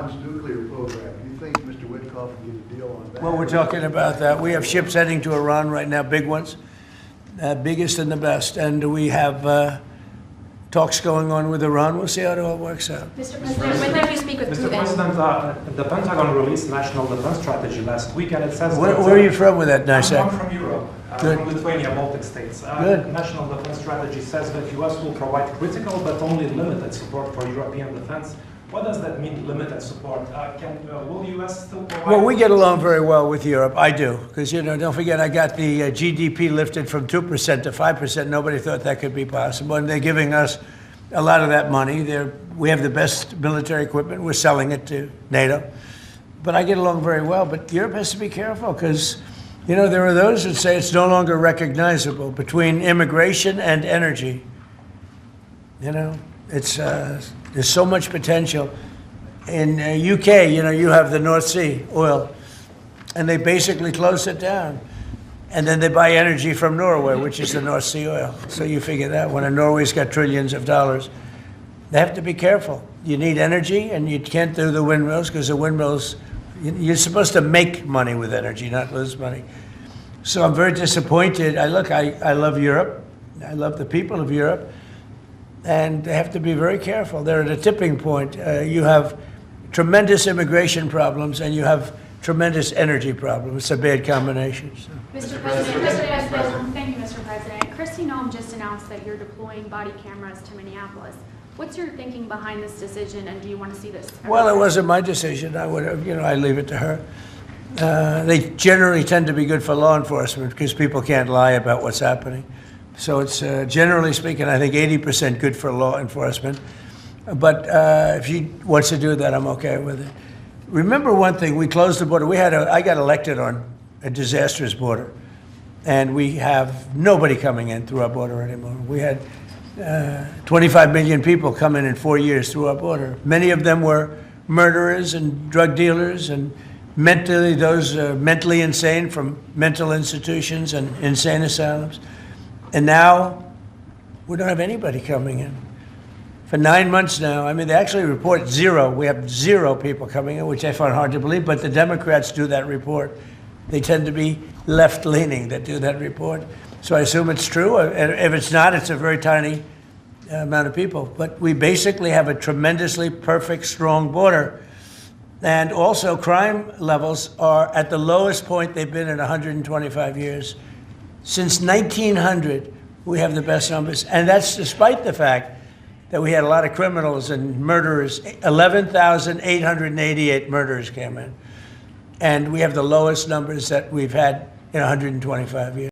Iran's nuclear program. Do you think Mr. Witkoff can get a deal on that? Well, we're talking about that. We have ships heading to Iran right now, big ones, biggest and the best. And we have talks going on with Iran. We'll see how it all works out. Mr. President, when did you speak with Mr. Putin? President, the Pentagon released National Defense Strategy last week, and it says Where that, are you from with that nice I'm accent? from Europe, Good. from Lithuania, Baltic states. Good. National Defense Strategy says that U.S. will provide critical but only limited support for European defense. What does that mean, limited support? Will U.S. still provide? Well, we get along very well with Europe. I do, because don't forget, I got the GDP lifted from 2% to 5%. Nobody thought that could be possible, and they're giving us a lot of that money. We have the best military equipment. We're selling it to NATO, but I get along very well. But Europe has to be careful because, there are those that say it's no longer recognizable between immigration and energy. It's there's so much potential. In UK, you have the North Sea oil, and they basically closed it down. And then they buy energy from Norway, which is the North Sea oil. So you figure that when Norway's got trillions of dollars, they have to be careful. You need energy, and you can't do the windmills because the windmills, you're supposed to make money with energy, not lose money. So I'm very disappointed. I love Europe. I love the people of Europe. And they have to be very careful. They're at a tipping point. You have tremendous immigration problems, and you have tremendous energy problems. It's a bad combination. So. Mr. President, thank you, Mr. President. Kristi Noem just announced that you're deploying body cameras to Minneapolis. What's your thinking behind this decision, and do you want to see this? Well, it wasn't my decision. I would have, I leave it to her. They generally tend to be good for law enforcement because people can't lie about what's happening. So it's generally speaking, I think 80% good for law enforcement. But if she wants to do that, I'm okay with it. Remember one thing, we closed the border. I got elected on a disastrous border, and we have nobody coming in through our border anymore. We had 25 million people come in 4 years through our border. Many of them were murderers and drug dealers and mentally insane from mental institutions and insane asylums. And now we don't have anybody coming in. For 9 months now, they actually report zero. We have 0 people coming in, which I find hard to believe, but the Democrats do that report. They tend to be left-leaning that do that report. So I assume it's true. If it's not, it's a very tiny amount of people. But we basically have a tremendously perfect, strong border. And also crime levels are at the lowest point they've been in 125 years. Since 1900, we have the best numbers. And that's despite the fact that we had a lot of criminals and murderers. 11,888 murderers came in. And we have the lowest numbers that we've had in 125 years.